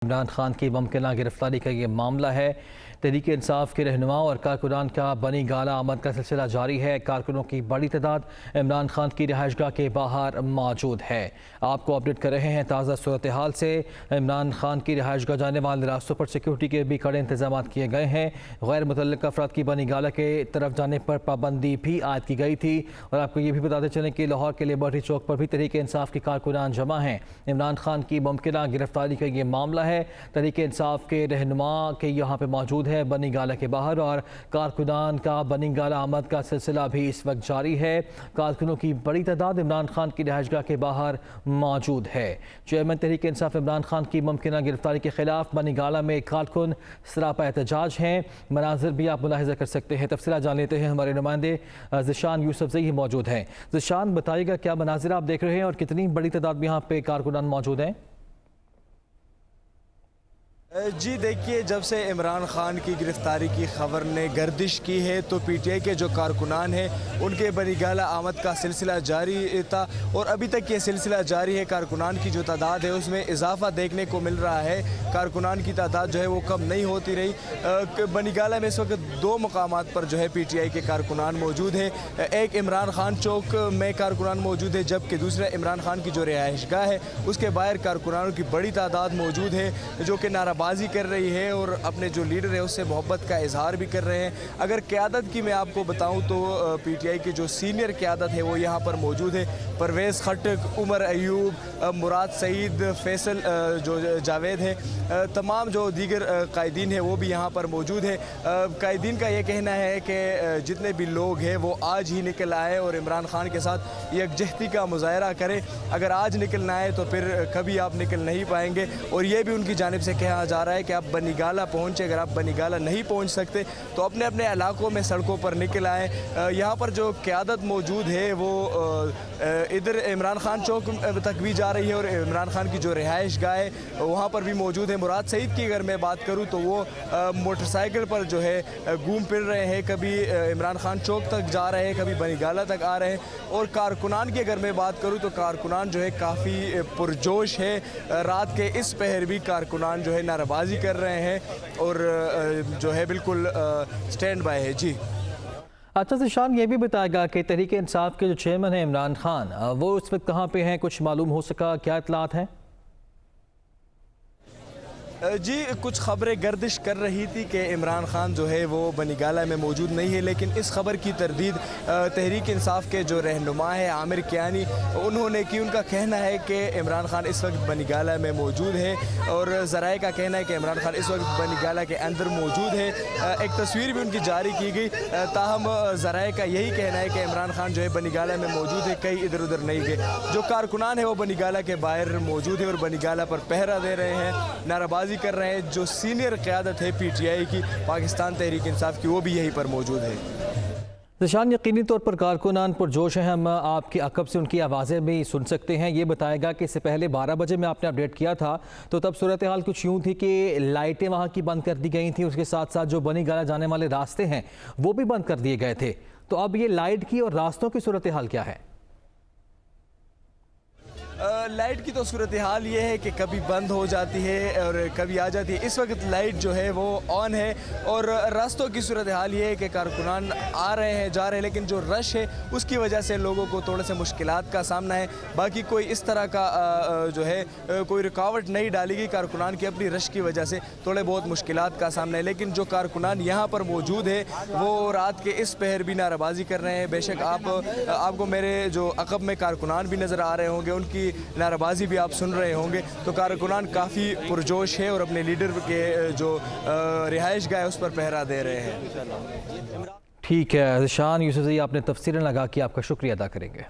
عمران خان کی ممکنہ گرفتاری کا یہ معاملہ ہے۔ تحریک انصاف کے رہنماؤں اور کارکنان کا بنی گالہ آمد کا سلسلہ جاری ہے۔ کارکنوں کی بڑی تعداد عمران خان کی رہائش گاہ کے باہر موجود ہے۔ آپ کو اپڈیٹ کر رہے ہیں تازہ صورتحال سے۔ عمران خان کی رہائش گاہ جانے والے راستوں پر سیکیورٹی کے بھی کڑے انتظامات کیے گئے ہیں۔ غیر متعلق افراد کی بنی گالہ کے طرف جانے پر پابندی بھی عائد کی گئی تھی۔ اور آپ کو یہ بھی بتاتے چلیں کہ لاہور کے لیبرٹی چوک پر بھی تحریک انصاف کے کارکنان جمع ہیں۔ عمران خان کی ممکنہ گرفتاری کا یہ معاملہ ہے۔ تحریک انصاف کے رہنما کے یہاں پہ موجود ہے بنی گالہ کے باہر، اور کارکنان کا بنی گالہ آمد کا سلسلہ بھی اس وقت جاری ہے۔ کارکنوں کی بڑی تعداد عمران خان کی رہائش گاہ کے باہر موجود ہے۔ چیئرمین تحریک انصاف عمران خان کی ممکنہ گرفتاری کے خلاف بنی گالہ میں کارکن سراپا احتجاج ہیں۔ مناظر بھی آپ ملاحظہ کر سکتے ہیں۔ تفصیلات جان لیتے ہیں، ہمارے نمائندے ذیشان یوسفزئی موجود ہیں۔ ذیشان، بتائیے گا کیا مناظر آپ دیکھ رہے ہیں اور کتنی بڑی تعداد میں یہاں پہ کارکنان موجود ہیں؟ جی دیکھیے، جب سے عمران خان کی گرفتاری کی خبر نے گردش کی ہے تو پی ٹی آئی کے جو کارکنان ہیں ان کے بنی گالہ آمد کا سلسلہ جاری تھا، اور ابھی تک یہ سلسلہ جاری ہے۔ کارکنان کی جو تعداد ہے اس میں اضافہ دیکھنے کو مل رہا ہے۔ کارکنان کی تعداد جو ہے وہ کم نہیں ہوتی رہی۔ بنی گالہ میں اس وقت دو مقامات پر جو ہے پی ٹی آئی کے کارکنان موجود ہیں۔ ایک عمران خان چوک میں کارکنان موجود ہے، جبکہ دوسرا عمران خان کی جو رہائش گاہ ہے اس کے باہر کارکنانوں کی بڑی تعداد موجود ہے، جو کہ نعرہ بازی کر رہی ہے اور اپنے جو لیڈر ہے اس سے محبت کا اظہار بھی کر رہے ہیں۔ اگر قیادت کی میں آپ کو بتاؤں تو پی ٹی آئی کی جو سینئر قیادت ہے وہ یہاں پر موجود ہے۔ پرویز خٹک، عمر ایوب، مراد سعید، فیصل جو جاوید ہے، تمام جو دیگر قائدین ہیں وہ بھی یہاں پر موجود ہیں۔ قائدین کا یہ کہنا ہے کہ جتنے بھی لوگ ہیں وہ آج ہی نکل آئے اور عمران خان کے ساتھ یکجہتی کا مظاہرہ کریں۔ اگر آج نکلنا ہے تو پھر کبھی آپ نکل نہیں پائیں گے، اور یہ بھی ان کی جانب سے کہا جا رہا ہے کہ آپ بنی گالہ پہنچے۔ اگر آپ بنی گالہ نہیں پہنچ سکتے تو اپنے اپنے علاقوں میں سڑکوں پر نکل آئیں۔ یہاں پر جو قیادت موجود ہے وہ ادھر عمران خان چوک تک بھی جا رہی ہے، اور عمران خان کی جو رہائش گاہ ہے وہاں پر بھی موجود ہے۔ مراد سعید کی اگر میں بات کروں تو وہ موٹر سائیکل پر جو ہے گھوم پھر رہے ہیں، کبھی عمران خان چوک تک جا رہے ہیں، کبھی بنی گالہ تک آ رہے ہیں۔ اور کارکنان کی اگر میں بات کروں تو کارکنان جو ہے کافی پرجوش ہے۔ رات کے اس پہر بھی کارکنان جو ہے نعرہ بازی کر رہے ہیں اور جو ہے بالکل سٹینڈ بائی ہے۔ جی اچھا ذیشان، یہ بھی بتائے گا کہ تحریک انصاف کے جو چیئرمین ہیں عمران خان، وہ اس وقت کہاں پہ ہیں؟ کچھ معلوم ہو سکا؟ کیا اطلاعات ہیں؟ جی کچھ خبریں گردش کر رہی تھی کہ عمران خان جو ہے وہ بنی گالہ میں موجود نہیں ہے، لیکن اس خبر کی تردید تحریک انصاف کے جو رہنما ہے عامر کیانی انہوں نے کی۔ ان کا کہنا ہے کہ عمران خان اس وقت بنی گالہ میں موجود ہے، اور ذرائع کا کہنا ہے کہ عمران خان اس وقت بنی گالہ کے اندر موجود ہے۔ ایک تصویر بھی ان کی جاری کی گئی، تاہم ذرائع کا یہی کہنا ہے کہ عمران خان جو ہے بنی گالہ میں موجود ہے، کہیں ادھر ادھر نہیں گئے۔ جو کارکنان ہیں وہ بنی گالہ کے باہر موجود ہے اور بنی گالہ پر پہرا دے رہے ہیں، نعرہ بازی کر رہے ہیں۔ جو سینئر قیادت ہے پی ٹی آئی کی، پاکستان تحریک انصاف کی، وہ بھی یہیں پر موجود ہے۔ ذیشان، یقینی طور پر کارکنان پرجوش ہیں، ہم آپ کی عقب سے ان کی آوازیں بھی سن سکتے ہیں۔ یہ بتائے گا کہ اس سے پہلے 12 بجے میں آپ نے اپڈیٹ کیا تھا تو تب صورتحال کچھ یوں تھی کہ لائٹیں وہاں کی بند کر دی گئی تھیں، اس کے ساتھ ساتھ جو بنی گالہ جانے والے راستے ہیں وہ بھی بند کر دیے گئے تھے۔ تو اب یہ لائٹ کی اور راستوں کی صورتحال کیا ہے؟ لائٹ کی تو صورتحال یہ ہے کہ کبھی بند ہو جاتی ہے اور کبھی آ جاتی ہے۔ اس وقت لائٹ جو ہے وہ آن ہے، اور راستوں کی صورتحال یہ ہے کہ کارکنان آ رہے ہیں جا رہے ہیں، لیکن جو رش ہے اس کی وجہ سے لوگوں کو تھوڑے سے مشکلات کا سامنا ہے۔ باقی کوئی اس طرح کا جو ہے کوئی رکاوٹ نہیں ڈالی گئی۔ کارکنان کی اپنی رش کی وجہ سے تھوڑے بہت مشکلات کا سامنا ہے، لیکن جو کارکنان یہاں پر موجود ہے وہ رات کے اس پہر بھی نعرہ بازی کر رہے ہیں۔ بے شک آپ کو میرے جو عقب میں کارکنان بھی نظر آ رہے ہوں گے، ان کی نعرہ بازی بھی آپ سن رہے ہوں گے۔ تو کارکنان کافی پرجوش ہے اور اپنے لیڈر کے جو رہائش گاہ ہے اس پر پہرا دے رہے ہیں۔ ٹھیک ہے ذیشان یوسفزئی، آپ نے تفصیلاً لگا کہ آپ کا شکریہ ادا کریں گے۔